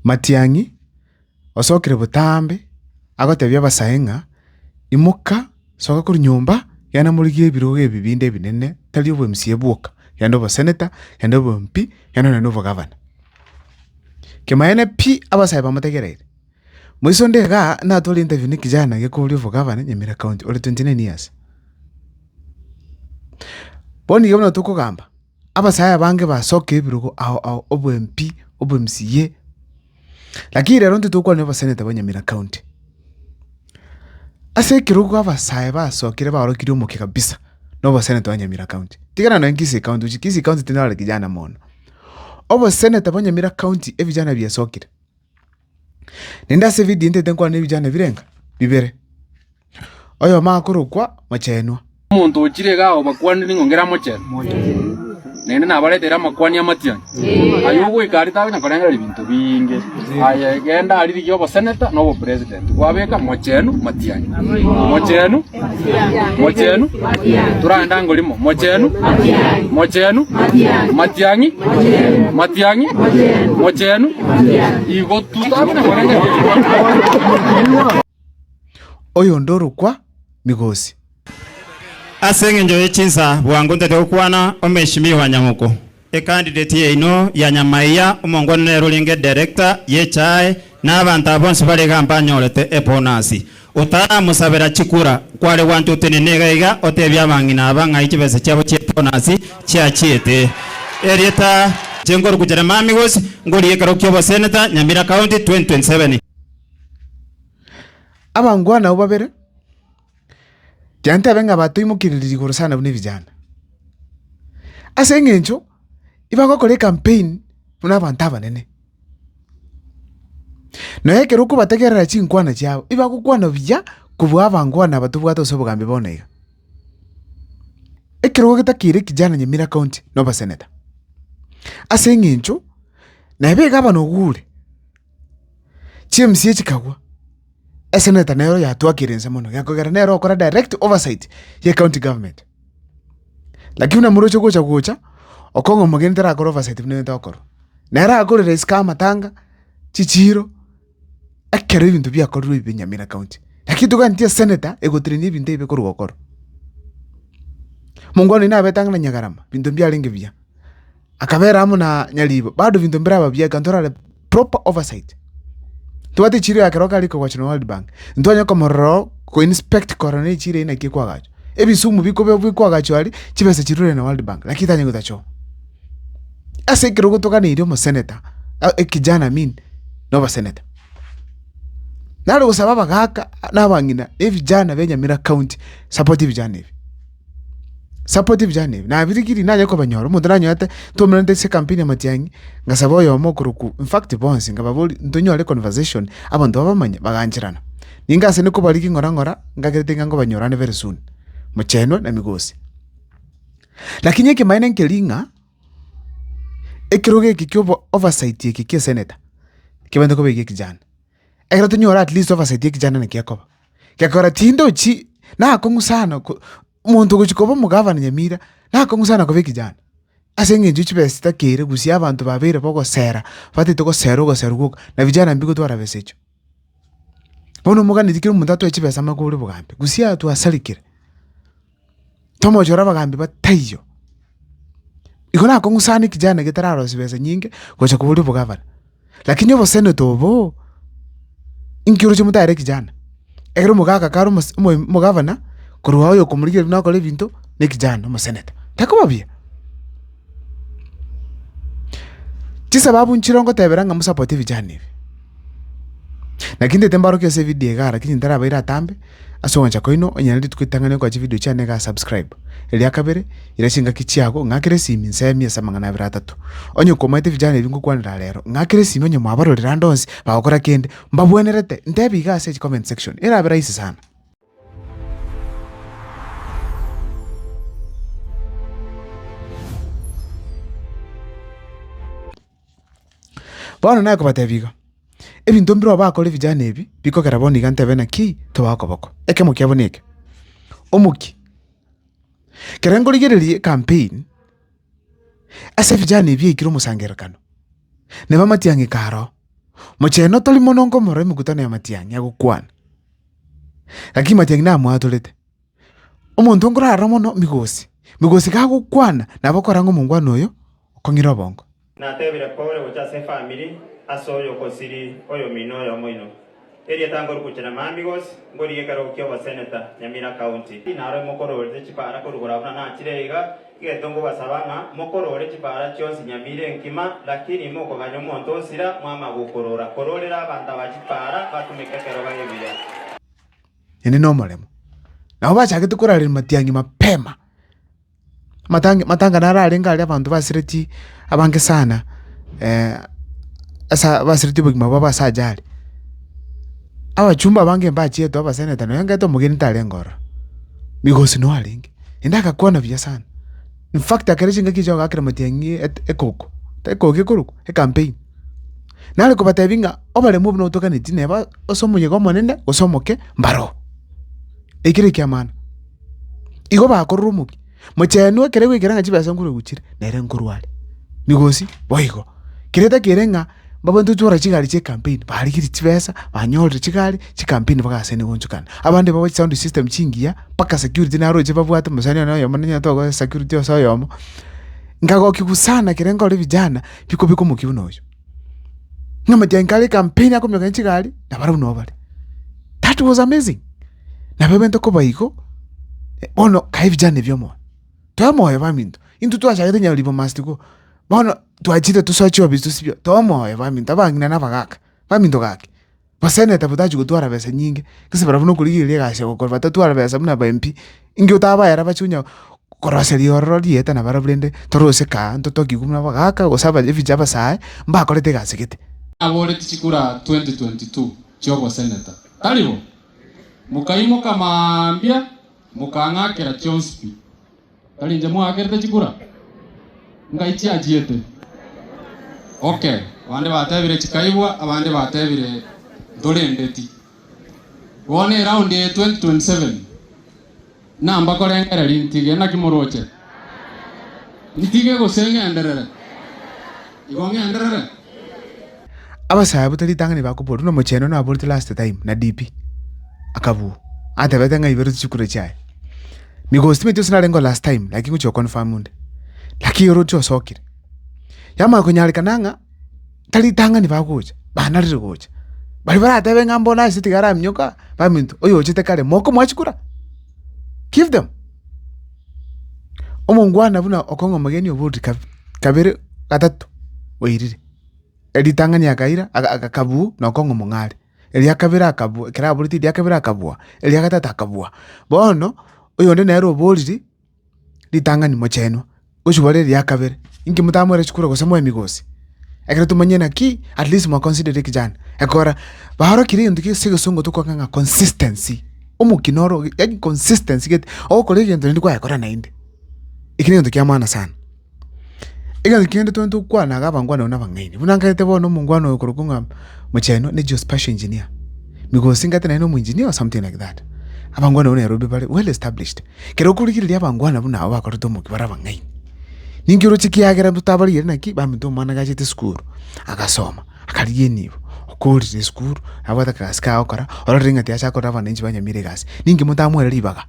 Matiang'i osokire butambe agotebia abasaeng'a imuka soka kuri nyumba yana murigie ebirogo ebibinde ebinene tari obwe MCA bwoka yanda obo senator yanda obo MP yanda obo governor kemaene pi abasae bamutegereire mwiso ndega natwara interview ni kijana gekuri obo governor Nyamira County ore 29 years boni gabona tukugamba abasae bange basoka ebirogo ao obo MP obo MCA lakini rero ntitukwa ni obo senator ba Nyamira County ase kirugo abasae basokire barokire omoke kabisa nobo senator wa Nyamira County tigana na Nkisi County Nkisi County tinara kijana mono obo senator wa Nyamira County evijana byasokire nenda se video ntete kwa ne bijana birenga bibere oyo makuru kwa machenwa umuntu ukirega obakwani ningongera mocheno nene nabaretera makwani amatiani ayugo ikari tawe nakorengera ibintu binge aye genda ari bigyo bo senator no bo president kwabeka mocheno matiani mocheno turanda ngolimo mocheno matiangi mocheno igo tutawe nakorengera oyo ndoro kwa migosi asenge njoye chinsa bwangu ntete okwana omeshimiwa Nyamuko candidate yeino ya Nyamaiya omongone rulinge director yechae n'abantu abonse bari gampanyorete eponasi utamusabira chikura kwale wantu tenenega otebya bangina abanga ikibese cyabo cyeponasi cyachiete erieta jengoro kujera mamigosi ngori yekaro kyobo senator Nyamira County 2027 abangwana ubabere Jante abenga batu imukiriri igoro sana bune vijana. Ase ngencho iba kore campaign muna abantu abanene. No yekero ko bategerera chinkwana cyabo iba kukwana bya kubwa abangwana batu bwato so bugambe bonega. Ekero gitakire kijana Nyamira County no ba senator. Ase ngencho na ibega bano gure. CMC chikagwa. Senator nero ya twakirenza mono yakogera nero okora direct oversight ye county government lakini na murocho gocha okongo mugendera akora oversight bune ndokoro nera akora rais kama tanga chichiro akere ibintu bya akora ibi Nyamira County lakini tugantia senator egotrini ibintu ibe kuru gokoro mungwani na betanga na Nyagarama bintu bya linge bya akabera amu na Nyalibo bado bintu mbira bya kantora proper oversight tuwate chiri ya keroka liko kwa World Bank ntonya komoro ko inspect corona chiri ina kikwa gacho ebisumu biko bikwa gacho ali chibese chirure na World Bank lakini tanya gutacho ase kirogo toka ni mo senator ekijana min no ba senator nalo usababa gaka nabangina evijana be Nyamira County support vijana na birikiri naje ko banyoro muntu nanyote tumrende se campaign Matiangi ngasabo yo mokuruku in fact bonse ngababoli ntonyore conversation abantu babamanya baganjirana ningase niko bariki ngora ngagetenga ngo banyorane very soon mucheno na migosi lakini yake maana nkelinga ekiroge kikyobo oversight yake ke senator kibande ko bege kijana ekero tonyora at least oversight yake kijana nekiakoba kyakora tindo chi na akongusana umuntu guchikoba mugavana Nyamira nakongusana ko bekijana asenge njuchi besita kere gusi abantu babere boko sera fatite ko sero guka na vijana mbiko twara besecho bono mugani dikiro umuntu atwe besa makuru bugambe gusi atu asalikire tomo jora bagambe batayo ikona akongusana kijana gitararo sibese nyinge gocha kubuli bugavana lakini obo senator bo inkiro chimutare kijana ekero mugaka karo mugavana kuruwa yo kumurigera nako lebinto nekijana omo senator takobabia chisababu nchirongo teberanga musupport vijana hivi nakinde tembaro ke se video gara lakini ndara baira tambe asonga koino onyana tukitangane kwa video chane ga subscribe eli akabere irashinga kichiago ngakire simi nsemi samangana biratatu onyo komete vijana hivi ngukwanira lero ngakire simi onyo mwabarorera ndonzi bakora kende mbabwenerete ndebiga se comment section era biraisi sana Bwana naye kubatebiga ebintu mbiro bakole vijana ebi biko karaboni gantebe na ki to bakoboko eke mukyaboneke omuki kerengo ligereri campaign ase vijana ebi ikiro musangerekano ne bamatiange karo Mocheno toli monongo moro mikutano ya Matiang'i ya gukwana. Lakini Matiang'i na mwatulete. Omuntu ngorara mono migosi. Migosi ka gukwana nabakora ngo mungwano oyo okongira bongo. Na tebire kore gocha family asoyo kosiri oyo mino oyo moino. Eri tango kuchena mamigos ngori yekaro kyo wa senator Nyamira County. Inaro mokorore chipara kurugura na chirega getongo basabanga mokorore chipara cyose Nyamire nkima lakini moko ganyo monto sira mwama gukorora kororera abanta bachipara batumekekero bagibira. Yene no molemo. Na obacha getukurarira Matiang'i mapema. Matanga nararenga ali abantu basireti abange sana asa basireti bugima baba sajali. Abachumba bange mbachi to abaseneta no yangeto mugeni talengora. Migosi no alingi. Indaka kuona vya sana. In fact akarishinga kijo akira Matiang'i ekoko. Tekoke kuruko campaign. Nale ko batebinga obale mu no toka ni tineba osomunye go monene osomoke mbaro. Ekire kyamana. Igo ba korumuki. Mocheno kere gwikiranga chibasa nkuru guchire nere nkuru ali. Migosi boigo. Kireta kirenga babantu tura chigali che campaign bali kiri chibesa banyolre chigali chi campaign bakasene gonchukana. Abande baba sound system chingia paka security naro che babwata musani nayo mananya to security oso yomo. Ngago kikusana kirenga ole vijana biko mukibunoyo. Ngama jankale campaign akomyoka chigali na barabu no bale. That was amazing. Na bebento ko baiko bono kai vijana vyomo. Tomo baminto into twashagete nyalibo mastiko bono twachite tusochiwa bistu sibyo tomo baminto abangina nabagaka baminto gake baseneta butachi gutwara besa nyinge kise baravuno kuligire gashe gukora batatwara besa muna bampi ingi utaba yara bachunya koroseri orori eta na barabrende torose ka ntotoki kumna bagaka osaba evijaba sai mba kolete gasekete abore tichikura 2022 chogo seneta talibo mukaimo kamambia mukangakera chonspi kali njemo akerete chikura ngaichi ajiete okay abande batebire chikaibwa abande batebire ndorendeti wone round 2027 namba korengera lintige na kimoroche nitige gosengenderere igongenderere abasaya butali tangani bakuporu no mocheno na aborti last time na DP akabu atebete ngai beru chikura chai Migosi metu sina lengo last time lakini kucho confirm unde lakini yorocho sokire yama kunyalika nanga tali tangani bakuja bana rikuja bali bara tebe ngambo na sitigara mnyoka baminto oyo chite kale moko mwachikura give them omongwana buna okongo mageni obudi kabere gatatu oirire eri tangani akaira akabu na okongo mongale eri akabira akabu kira buriti dia akabira akabua eri agatata akabua bono oyo nde nero boliri litangani mocheno ushubale ya kabere ingi mutamwere chikura kosamwe migosi akira tumanyena ki at least mo consider kijana akora baharo kiri ndiki sege songo to kwanga consistency omukinoro yani consistency get o kolege ndo ndiko yakora nainde ikini ndiki amana sana iga ndikende to kwa na gabangwana na bangaini bunangate bono mungwano okurukunga mocheno ne geospatial engineer migosi ngate na no mu engineer or something like that abangwana one Nairobi bale well established kero kurikiri abangwana buna abakoruto mu kibara bangai ningiro chikiyagera tutabali yena ki baminto mana gachete school akasoma akaliye nibo okurire school abata kaska okora ororinga tiacha kora banenji banyamire gasi ningi mutamwere libaga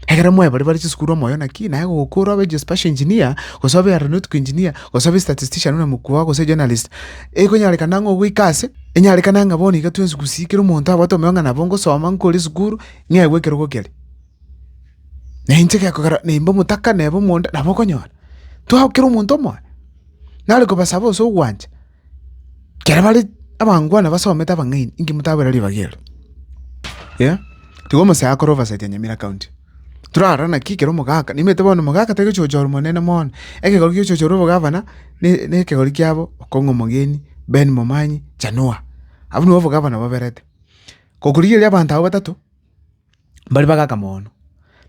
hegera mwe bali school moyo na ki na gukura be geospatial engineer kosobe aeronautical engineer kosobe statistician na mukuwa kose journalist ekonyaleka nango gwikase enyaleka nanga boni gatwenzi kusikira umuntu abato meonga na bongo soma nkoli school nyewe kero kokele nenje kakora nimba mutaka nebo monda naboko nyona tuhakira umuntu mo nale ko basabo so gwanje kera bali abangwana basometa bangaini ingi mutabera libagero yeah tigomo sa akorova sa Nyamira County turara na kikero mugaka nimete bono mugaka tege chochoro monene mon eke goli chochoro gavana ne ke goli kyabo okongo mogeni Ben Momanyi Chanua abunu bovo gavana baberete kokuriye abantu abo batatu bali bagaka mono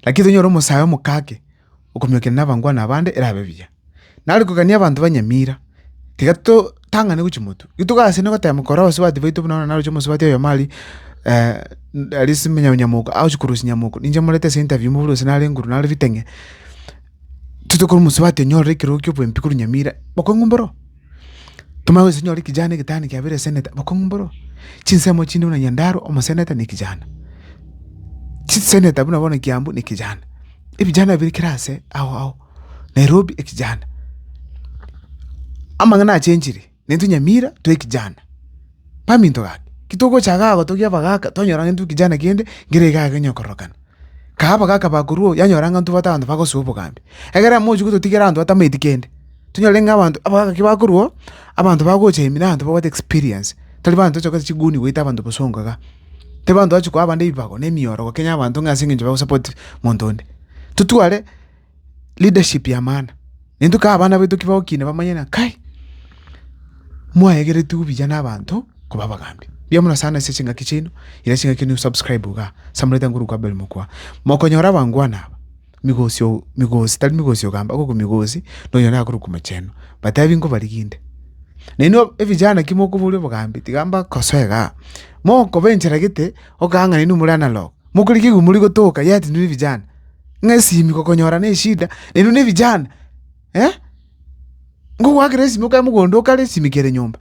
lakini nyoro musayo mukake ukomyoke nabangwana abande erabebiya nali kugania abantu banyamira tigato tangane kuchimutu itugase no gataya mukora wose bati baitu bana nalo chomo swati yo mali alisimenya nyamuko au chikurusi nyamuko ninje molete se interview mu bulose nali nguru nali vitenge tutokuru muswati nyore kirokyo bwe mpikuru Nyamira bako ngumboro Tumawe senyori kijana kitani kiabire senator bakongboro. Chinsemo chindi una Nyandarua omo senator ni kijana. Senator buna bona Kiambu ni kijana. Vijana biri kirase au Nairobi kijana. Amangana chenjiri. Nentu Nyamira tu kijana. Paminto gaki. Kitoko chaga gotogia bagaka tonyoranga ntu kijana kiende ngire gaga nyokorokana. Kahaba gaka bakuruo yanyoranga ntu batando bako subo kambi. Egera moju kutotigera antu atamedi kende. Tunyolenga abantu abaga kibakuruo abantu bagoche imina antu bako experience. Tali bantu choka chiguni wita abantu bosongaga. Te bantu achuko abande ibako nemioro ko Kenya abantu ngasinge nje bako support mondonde. Tutuale leadership ya maana. Nentuka abana betu kibao kine bamanyana kai. Mwayegere tu bijana abantu kubaba kambi. Biamuna sana sechinga kichino ila chinga kinu subscribe ga samreta nguru kwa bel mukwa mokonyora bangwana migosi tali migosi gamba ko migosi no yona kuru kumacheno batavi ngo baliginde neno evijana kimoko bule bagambi tigamba koswega moko benchera gite okanga ninu mulana lo mukuliki gumuli gotoka yati ninu vijana ngesi mikokonyora ne shida ninu ne vijana ngo wagresi muka mugondo kale simikere nyumba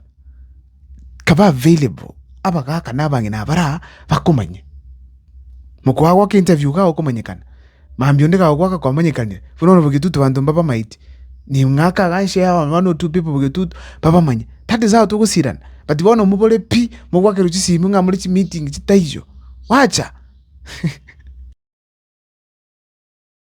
kaba available abagaka nabange nabara bakomanye mukwago ke interview ga okomanyekana mambyo ndeka gwaka kwamanyekane funo bugitutu bantu baba maiti ni ngaka ganshe ya one or two people bugitutu baba manye tati zao tugusirana but bono mubole pi mugwake ruchisi munga muri meeting chitaijo wacha